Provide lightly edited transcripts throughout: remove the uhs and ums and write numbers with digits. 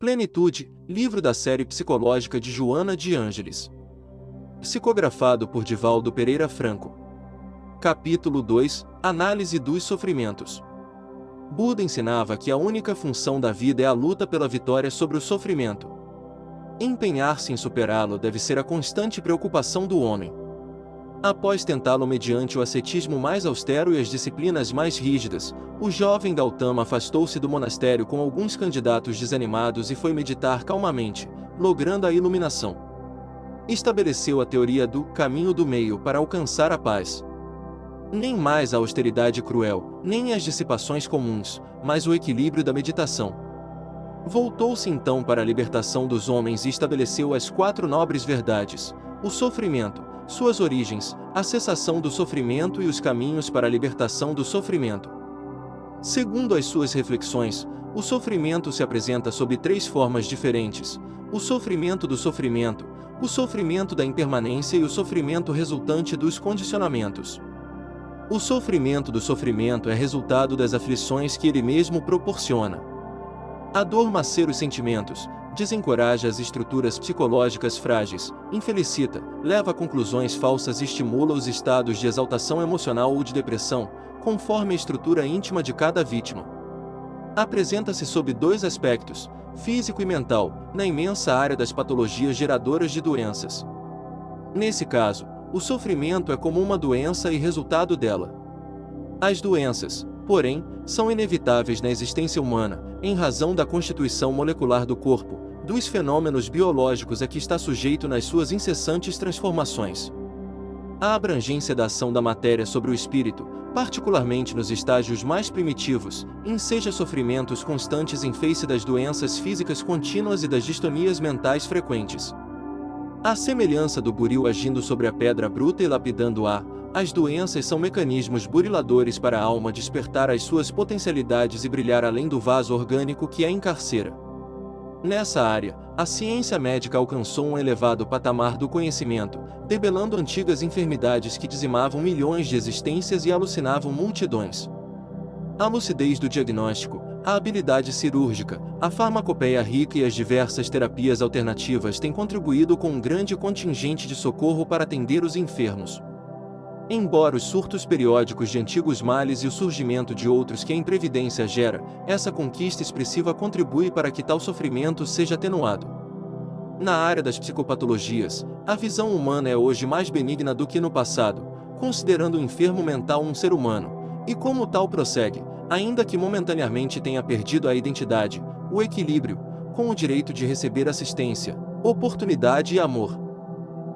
Plenitude, livro da série psicológica de Joana de Ângeles. Psicografado por Divaldo Pereira Franco. Capítulo 2, Análise dos sofrimentos. Buda ensinava que a única função da vida é a luta pela vitória sobre o sofrimento. Empenhar-se em superá-lo deve ser a constante preocupação do homem. Após tentá-lo mediante o ascetismo mais austero e as disciplinas mais rígidas, o jovem Gautama afastou-se do monastério com alguns candidatos desanimados e foi meditar calmamente, logrando a iluminação. Estabeleceu a teoria do caminho do meio para alcançar a paz. Nem mais a austeridade cruel, nem as dissipações comuns, mas o equilíbrio da meditação. Voltou-se então para a libertação dos homens e estabeleceu as 4 nobres verdades: o sofrimento, suas origens, a cessação do sofrimento e os caminhos para a libertação do sofrimento. Segundo as suas reflexões, o sofrimento se apresenta sob 3 formas diferentes: o sofrimento do sofrimento, o sofrimento da impermanência e o sofrimento resultante dos condicionamentos. O sofrimento do sofrimento é resultado das aflições que ele mesmo proporciona. A dor maceira os sentimentos, desencoraja as estruturas psicológicas frágeis, infelicita, leva a conclusões falsas e estimula os estados de exaltação emocional ou de depressão, conforme a estrutura íntima de cada vítima. Apresenta-se sob 2 aspectos, físico e mental, na imensa área das patologias geradoras de doenças. Nesse caso, o sofrimento é como uma doença e resultado dela. As doenças, porém, são inevitáveis na existência humana, em razão da constituição molecular do corpo, dos fenômenos biológicos a que está sujeito nas suas incessantes transformações. A abrangência da ação da matéria sobre o espírito, particularmente nos estágios mais primitivos, enseja sofrimentos constantes em face das doenças físicas contínuas e das distonias mentais frequentes. À semelhança do buril agindo sobre a pedra bruta e lapidando-a, as doenças são mecanismos buriladores para a alma despertar as suas potencialidades e brilhar além do vaso orgânico que a encarcera. Nessa área, a ciência médica alcançou um elevado patamar do conhecimento, debelando antigas enfermidades que dizimavam milhões de existências e alucinavam multidões. A lucidez do diagnóstico, a habilidade cirúrgica, a farmacopeia rica e as diversas terapias alternativas têm contribuído com um grande contingente de socorro para atender os enfermos. Embora os surtos periódicos de antigos males e o surgimento de outros que a imprevidência gera, essa conquista expressiva contribui para que tal sofrimento seja atenuado. Na área das psicopatologias, a visão humana é hoje mais benigna do que no passado, considerando o enfermo mental um ser humano, e como tal prossegue, ainda que momentaneamente tenha perdido a identidade, o equilíbrio, com o direito de receber assistência, oportunidade e amor.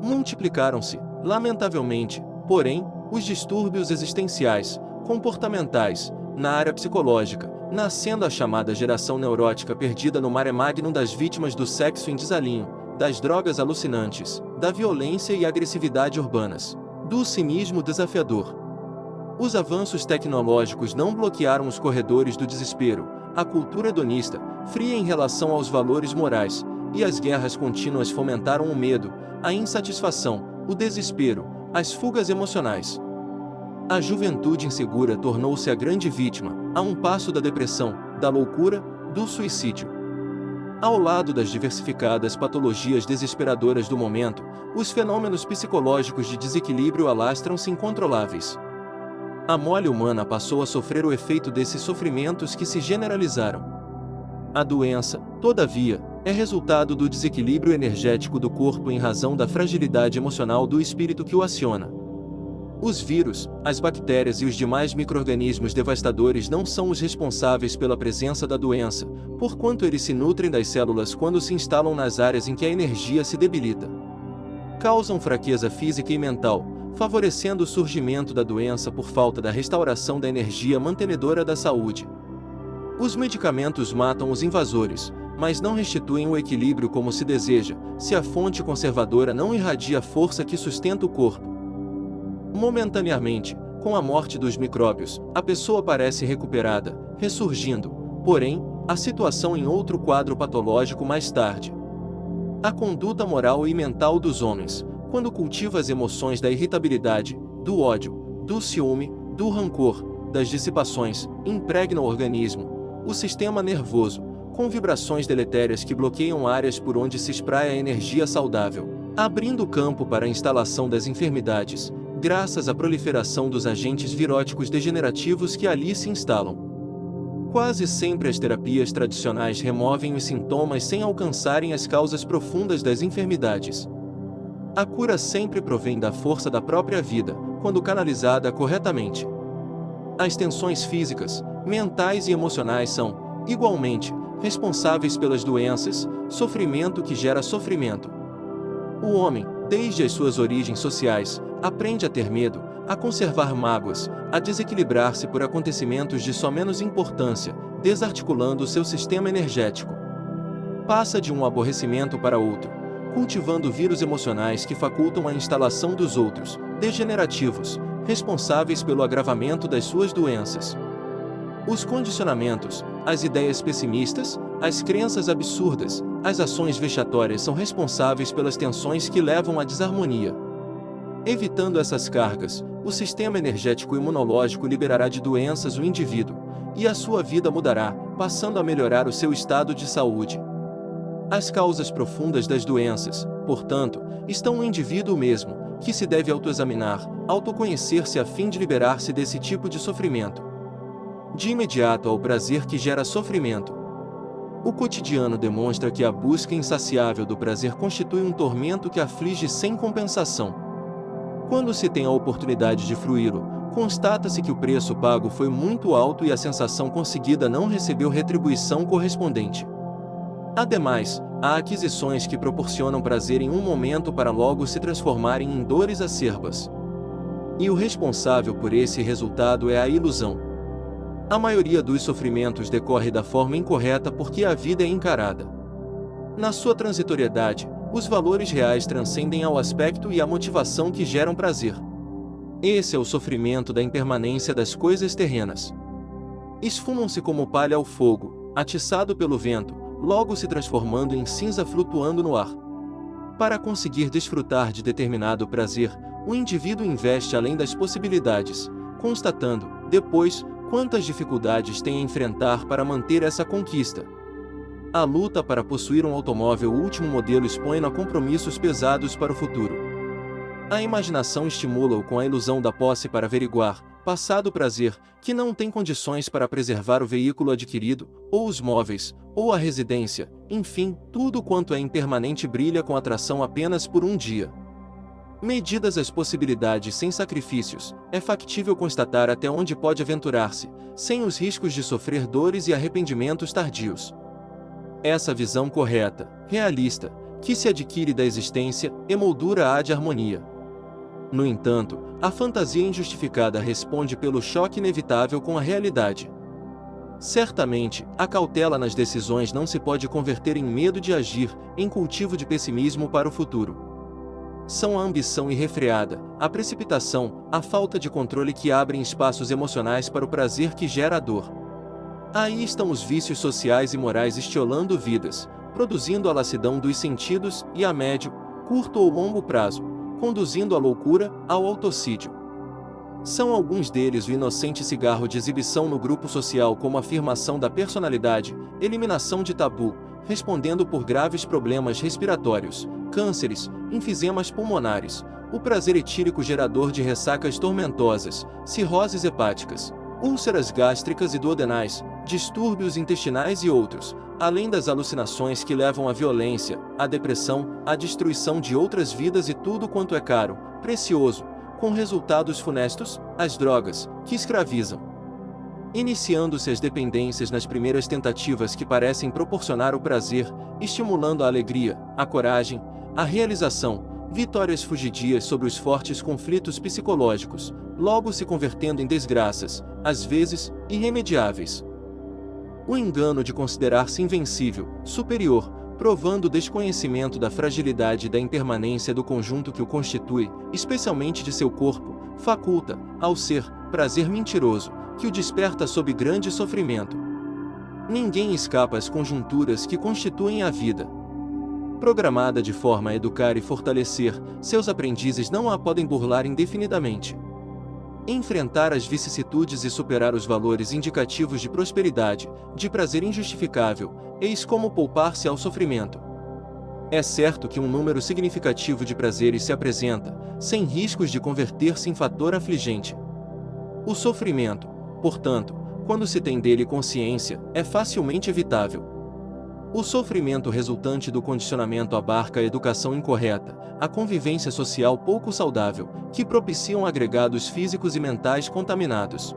Multiplicaram-se, lamentavelmente, porém, os distúrbios existenciais, comportamentais, na área psicológica, nascendo a chamada geração neurótica perdida no mare magnum das vítimas do sexo em desalinho, das drogas alucinantes, da violência e agressividade urbanas, do cinismo desafiador. Os avanços tecnológicos não bloquearam os corredores do desespero, a cultura hedonista, fria em relação aos valores morais, e as guerras contínuas fomentaram o medo, a insatisfação, o desespero, as fugas emocionais. A juventude insegura tornou-se a grande vítima, a um passo da depressão, da loucura, do suicídio. Ao lado das diversificadas patologias desesperadoras do momento, os fenômenos psicológicos de desequilíbrio alastram-se incontroláveis. A mole humana passou a sofrer o efeito desses sofrimentos que se generalizaram. A doença, todavia, é resultado do desequilíbrio energético do corpo em razão da fragilidade emocional do espírito que o aciona. Os vírus, as bactérias e os demais micro-organismos devastadores não são os responsáveis pela presença da doença, porquanto eles se nutrem das células quando se instalam nas áreas em que a energia se debilita. Causam fraqueza física e mental, favorecendo o surgimento da doença por falta da restauração da energia mantenedora da saúde. Os medicamentos matam os invasores, mas não restituem o equilíbrio como se deseja, se a fonte conservadora não irradia a força que sustenta o corpo. Momentaneamente, com a morte dos micróbios, a pessoa parece recuperada, ressurgindo, porém, a situação em outro quadro patológico mais tarde. A conduta moral e mental dos homens, quando cultiva as emoções da irritabilidade, do ódio, do ciúme, do rancor, das dissipações, impregna o organismo, o sistema nervoso, com vibrações deletérias que bloqueiam áreas por onde se espraia a energia saudável, abrindo campo para a instalação das enfermidades, graças à proliferação dos agentes viróticos degenerativos que ali se instalam. Quase sempre as terapias tradicionais removem os sintomas sem alcançarem as causas profundas das enfermidades. A cura sempre provém da força da própria vida, quando canalizada corretamente. As tensões físicas, mentais e emocionais são, igualmente, responsáveis pelas doenças, sofrimento que gera sofrimento. O homem, desde as suas origens sociais, aprende a ter medo, a conservar mágoas, a desequilibrar-se por acontecimentos de só menos importância, desarticulando seu sistema energético. Passa de um aborrecimento para outro, cultivando vírus emocionais que facultam a instalação dos outros, degenerativos, responsáveis pelo agravamento das suas doenças. Os condicionamentos, as ideias pessimistas, as crenças absurdas, as ações vexatórias são responsáveis pelas tensões que levam à desarmonia. Evitando essas cargas, o sistema energético imunológico liberará de doenças o indivíduo, e a sua vida mudará, passando a melhorar o seu estado de saúde. As causas profundas das doenças, portanto, estão no indivíduo mesmo, que se deve autoexaminar, autoconhecer-se a fim de liberar-se desse tipo de sofrimento. De imediato ao prazer que gera sofrimento. O cotidiano demonstra que a busca insaciável do prazer constitui um tormento que aflige sem compensação. Quando se tem a oportunidade de fruí-lo, constata-se que o preço pago foi muito alto e a sensação conseguida não recebeu retribuição correspondente. Ademais, há aquisições que proporcionam prazer em um momento para logo se transformarem em dores acerbas. E o responsável por esse resultado é a ilusão. A maioria dos sofrimentos decorre da forma incorreta porque a vida é encarada. Na sua transitoriedade, os valores reais transcendem ao aspecto e à motivação que geram prazer. Esse é o sofrimento da impermanência das coisas terrenas. Esfumam-se como palha ao fogo, atiçado pelo vento, logo se transformando em cinza flutuando no ar. Para conseguir desfrutar de determinado prazer, o indivíduo investe além das possibilidades, constatando, depois, quantas dificuldades tem a enfrentar para manter essa conquista. A luta para possuir um automóvel último modelo expõe-no a compromissos pesados para o futuro. A imaginação estimula-o com a ilusão da posse para averiguar, passado prazer, que não tem condições para preservar o veículo adquirido, ou os móveis, ou a residência, enfim, tudo quanto é impermanente brilha com atração apenas por um dia. Medidas as possibilidades sem sacrifícios, é factível constatar até onde pode aventurar-se, sem os riscos de sofrer dores e arrependimentos tardios. Essa visão correta, realista, que se adquire da existência, emoldura-a de harmonia. No entanto, a fantasia injustificada responde pelo choque inevitável com a realidade. Certamente, a cautela nas decisões não se pode converter em medo de agir, em cultivo de pessimismo para o futuro. São a ambição irrefreada, a precipitação, a falta de controle que abrem espaços emocionais para o prazer que gera a dor. Aí estão os vícios sociais e morais estiolando vidas, produzindo a lassidão dos sentidos e a médio, curto ou longo prazo, conduzindo à loucura, ao autocídio. São alguns deles o inocente cigarro de exibição no grupo social como afirmação da personalidade, eliminação de tabu, respondendo por graves problemas respiratórios, cânceres, enfisemas pulmonares, o prazer etílico gerador de ressacas tormentosas, cirroses hepáticas, úlceras gástricas e duodenais, distúrbios intestinais e outros, além das alucinações que levam à violência, à depressão, à destruição de outras vidas e tudo quanto é caro, precioso, com resultados funestos, as drogas, que escravizam. Iniciando-se as dependências nas primeiras tentativas que parecem proporcionar o prazer, estimulando a alegria, a coragem, a realização, vitórias fugidias sobre os fortes conflitos psicológicos, logo se convertendo em desgraças, às vezes, irremediáveis. O engano de considerar-se invencível, superior, provando o desconhecimento da fragilidade e da impermanência do conjunto que o constitui, especialmente de seu corpo, faculta, ao ser, prazer mentiroso, que o desperta sob grande sofrimento. Ninguém escapa às conjunturas que constituem a vida. Programada de forma a educar e fortalecer, seus aprendizes não a podem burlar indefinidamente. Enfrentar as vicissitudes e superar os valores indicativos de prosperidade, de prazer injustificável, eis como poupar-se ao sofrimento. É certo que um número significativo de prazeres se apresenta, sem riscos de converter-se em fator afligente. O sofrimento, portanto, quando se tem dele consciência, é facilmente evitável. O sofrimento resultante do condicionamento abarca a educação incorreta, a convivência social pouco saudável, que propiciam agregados físicos e mentais contaminados.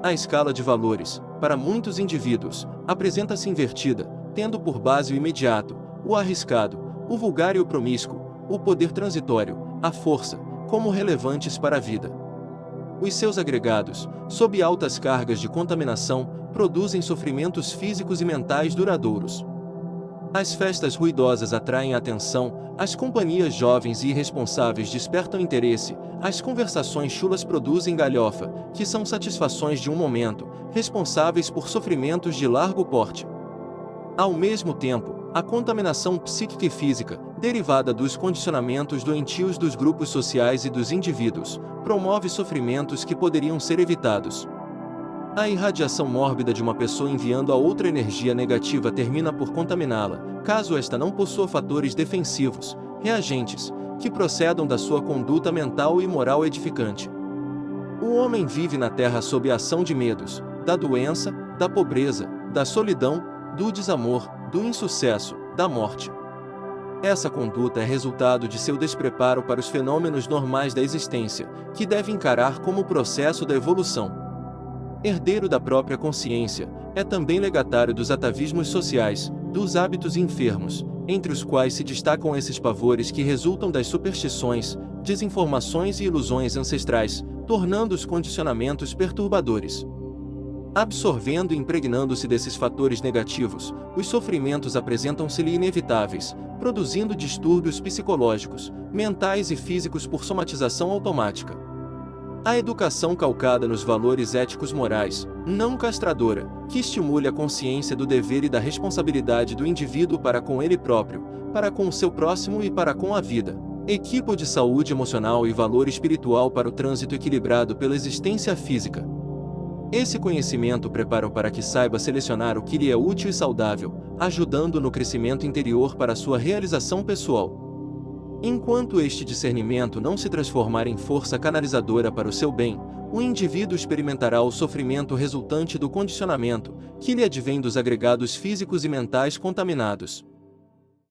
A escala de valores, para muitos indivíduos, apresenta-se invertida, tendo por base o imediato, o arriscado, o vulgar e o promíscuo, o poder transitório, a força, como relevantes para a vida. Os seus agregados, sob altas cargas de contaminação, produzem sofrimentos físicos e mentais duradouros. As festas ruidosas atraem a atenção, as companhias jovens e irresponsáveis despertam interesse, as conversações chulas produzem galhofa, que são satisfações de um momento, responsáveis por sofrimentos de largo porte. Ao mesmo tempo, a contaminação psíquica e física, derivada dos condicionamentos doentios dos grupos sociais e dos indivíduos, promove sofrimentos que poderiam ser evitados. A irradiação mórbida de uma pessoa enviando a outra energia negativa termina por contaminá-la, caso esta não possua fatores defensivos, reagentes, que procedam da sua conduta mental e moral edificante. O homem vive na Terra sob a ação de medos, da doença, da pobreza, da solidão, do desamor, do insucesso, da morte. Essa conduta é resultado de seu despreparo para os fenômenos normais da existência, que deve encarar como o processo da evolução. Herdeiro da própria consciência, é também legatário dos atavismos sociais, dos hábitos enfermos, entre os quais se destacam esses pavores que resultam das superstições, desinformações e ilusões ancestrais, tornando os condicionamentos perturbadores. Absorvendo e impregnando-se desses fatores negativos, os sofrimentos apresentam-se-lhe inevitáveis, produzindo distúrbios psicológicos, mentais e físicos por somatização automática. A educação calcada nos valores éticos morais, não castradora, que estimule a consciência do dever e da responsabilidade do indivíduo para com ele próprio, para com o seu próximo e para com a vida. Equipo de saúde emocional e valor espiritual para o trânsito equilibrado pela existência física. Esse conhecimento prepara-o para que saiba selecionar o que lhe é útil e saudável, ajudando no crescimento interior para sua realização pessoal. Enquanto este discernimento não se transformar em força canalizadora para o seu bem, o indivíduo experimentará o sofrimento resultante do condicionamento, que lhe advém dos agregados físicos e mentais contaminados.